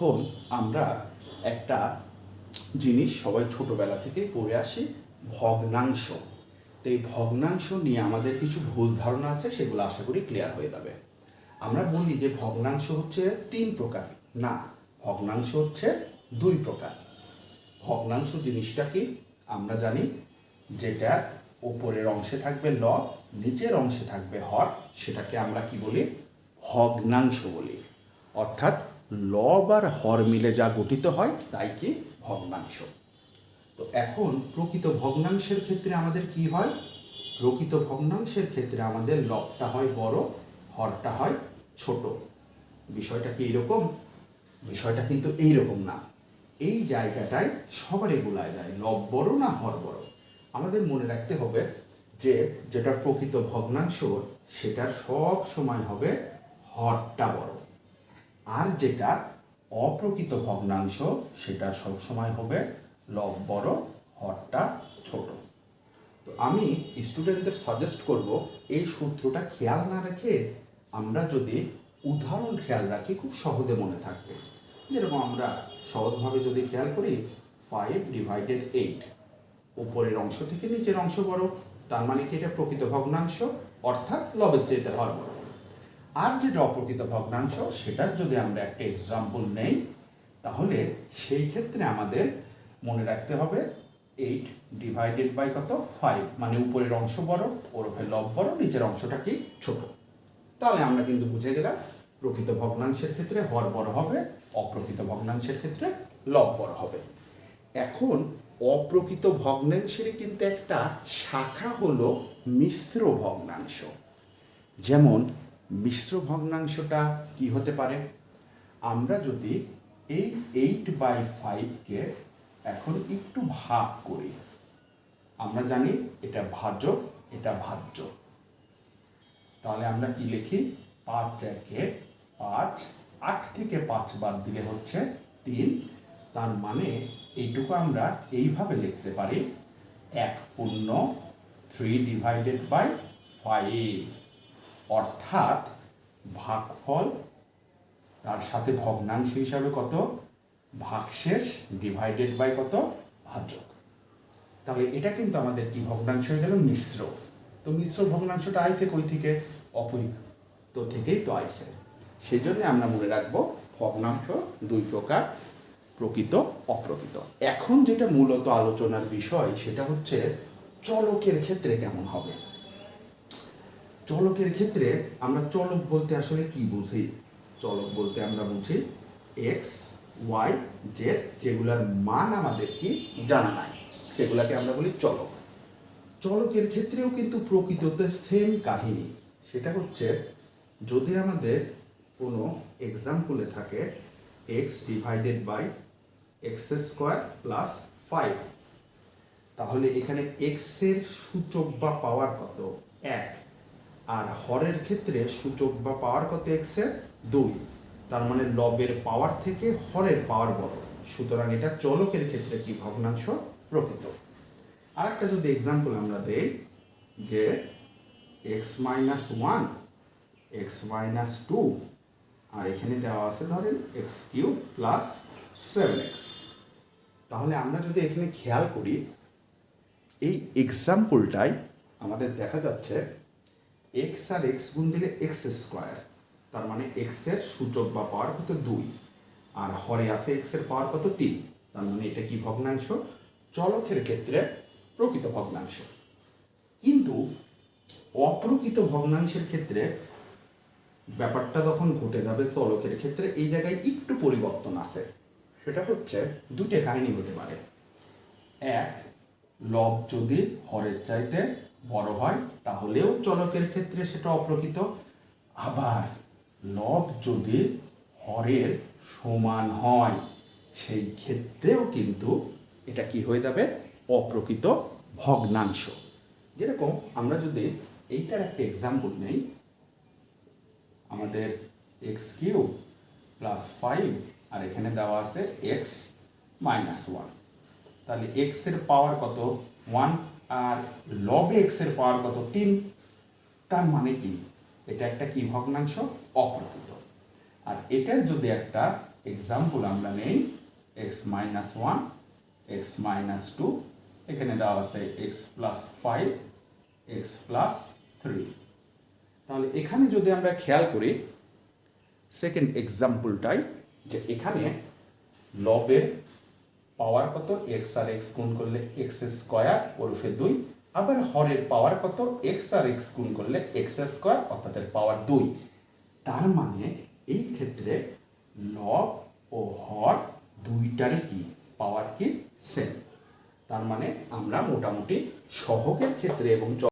এখন আমরা একটা জিনিস সবাই ছোটবেলা থেকেই পড়ে আসি, ভগ্নাংশ। তো এই ভগ্নাংশ নিয়ে আমাদের কিছু ভুল ধারণা আছে, সেগুলো আশা করি ক্লিয়ার হয়ে যাবে। আমরা বলি যে ভগ্নাংশ হচ্ছে 3 প্রকার। না, ভগ্নাংশ হচ্ছে 2 প্রকার। ভগ্নাংশ জিনিসটা কি আমরা জানি, যেটা উপরের অংশে থাকবে লব, নিচের অংশে থাকবে হর, সেটাকে আমরা কি বলি? ভগ্নাংশ বলি। অর্থাৎ লব আর হর মিলে যা গঠিত হয় তাই কি ভগ্নাংশ। তো এখন প্রকৃত ভগ্নাংশের ক্ষেত্রে আমাদের কি হয়? প্রকৃত ভগ্নাংশের ক্ষেত্রে আমাদের লবটা হয় বড়, হরটা হয় ছোট। বিষয়টা কি এইরকম? বিষয়টা কিন্তু এইরকম না। এই জায়গাটায় সবারই গোলায় যায়, লব বড় না হর বড়। আমাদের মনে রাখতে হবে যে যেটা প্রকৃত ভগ্নাংশ সেটার সব সময় হবে হরটা বড়, আর যেটা অপ্রকৃত ভগ্নাংশ সেটার সব সময় হবে লব বড়, হরটা ছোট। তো আমি স্টুডেন্টদের সাজেস্ট করব এই সূত্রটা খেয়াল না রেখে আমরা যদি উদাহরণ খেয়াল রাখি খুব সহজে মনে থাকবে। যেরকম আমরা সহজভাবে যদি খেয়াল করি, 5/8, উপরের অংশ থেকে নিচের অংশ বড়, তার মানে কি এটা প্রকৃত ভগ্নাংশ, অর্থাৎ লবের চাইতে হর বড়। আর যেটা অপ্রকৃত ভগ্নাংশ সেটার যদি আমরা একটা এক্সাম্পল নেই, তাহলে সেই ক্ষেত্রে আমাদের মনে রাখতে হবে 8/5 কত? 5, মানে উপরের অংশ বড়, ওরফে লব বড়, নিচের অংশটা কি ছোট। তাহলে আমরা কিন্তু বুঝে গেলাম প্রকৃত ভগ্নাংশের ক্ষেত্রে হর বড় হবে, অপ্রকৃত ভগ্নাংশের ক্ষেত্রে লব বড় হবে। এখন অপ্রকৃত ভগ্নাংশেরই কিন্তু একটা শাখা হলো মিশ্র ভগ্নাংশ। যেমন মিশ্র ভগ্নাংশটা কি হতে পারে? আমরা যদি এই 8/5কে এখন একটু ভাগ করি, আমরা জানি এটা ভাজক, এটা ভাজ্য। তাহলে আমরা কি লিখি? 5×5, 8 থেকে 5 বাদ দিলে হচ্ছে 3। তার মানে এইটুকু আমরা এইভাবে লিখতে পারি 1/3/5, অর্থাৎ ভাগফল তার সাথে ভগ্নাংশ হিসাবে কত? ভাগশেষ ডিভাইডেড বাই কত? ভাজক। তাহলে এটা কিন্তু আমাদের কি ভগ্নাংশ হয়ে গেল? মিশ্র। তো মিশ্র ভগ্নাংশটা আইসে কই থেকে? অপ্রকৃত থেকেই তো আইসে। সেই জন্য আমরা মনে রাখবো ভগ্নাংশ 2 প্রকার, প্রকৃত, অপ্রকৃত। এখন যেটা মূলত আলোচনার বিষয় সেটা হচ্ছে চলকের ক্ষেত্রে কেমন হবে। চলকের ক্ষেত্রে আমরা চলক বলতে আসলে কি বুঝি? চলক বলতে আমরা বুঝি এক্স, ওয়াই, জেড, যেগুলার মান আমাদের কি জানা নাই, সেগুলাকে আমরা বলি চলক। চলকের ক্ষেত্রেও কিন্তু প্রকৃততে সেম কাহিনী। সেটা হচ্ছে যদি আমাদের কোনো এক্সাম্পলে থাকে x/(x²+5), তাহলে এখানে এক্সের সূচক বা পাওয়ার কত? 1। আর হরের ক্ষেত্রে সূচক বা পাওয়ার কত? এক্সের 2। তার মানে লবের পাওয়ার থেকে হরের পাওয়ার বড়, সুতরাং এটা চলকের ক্ষেত্রে কি ভগ্নাংশ? প্রকৃত। আরেকটা যদি এক্সাম্পল আমরা দেই যে x-1, x-2, আর এখানে দেওয়া আছে ধরেন x³ + 7x। তাহলে আমরা যদি এখানে খেয়াল করি এই এক্সাম্পলটাই আমাদের দেখা যাচ্ছে এক্স আর এক্স গুণ দিলে x², তার মানে এক্সের সূচক বা পাওয়ার কত? 2, আর হরে আছে এক্সের পাওয়ার কত? 3। তার মানে এটা কি ভগ্নাংশ? চলকের ক্ষেত্রে প্রকৃত ভগ্নাংশ। কিন্তু অপ্রকৃত ভগ্নাংশের ক্ষেত্রে ব্যাপারটা যখন ঘটে যাবে চলকের ক্ষেত্রে, এই জায়গায় একটু পরিবর্তন আছে। সেটা হচ্ছে দুটো কাহিনী হতে পারে। এক, লব যদি হরের চাইতে বড় হয় তাহলেও চলকের ক্ষেত্রে সেটা অপ্রকৃত। আবার লব যদি হরের সমান হয় সেই ক্ষেত্রেও কিন্তু এটা কি হয়ে যাবে? অপ্রকৃত ভগ্নাংশ। যেরকম আমরা যদি এইটার একটা এক্সাম্পল নেই, আমাদের x³ + 5, আর এখানে দেওয়া আছে x-1। তাহলে এক্স এর পাওয়ার কত? 1, আর লবে এক্স এর পাওয়ার কত? 3। তার মানে কি এটা একটা কি ভগ্নাংশ? অপ্রকৃত। আর এটার যদি একটা এক্সাম্পল আমরা নেই x minus one, x minus two, এখানে দেওয়া আছে x plus five, x plus three. তাহলে এখানে যদি আমরা খেয়াল করি সেকেন্ড এক্সাম্পলটাই, যে এখানে লবের পাওয়ার কত, এক্স আর এক্স গুণ করলে এক্স স্কোয়ার ওরফে 2, আবার হরের পাওয়ার কত, এক্স আর এক্স গুণ করলে এক্স স্কোয়ার অর্থাৎ এর পাওয়ার 2। তার মানে এই ক্ষেত্রে লব ও হর দুইটারই কি পাওয়ার কি সেম। তার মানে আমরা মোটামুটি সহগের ক্ষেত্রে এবং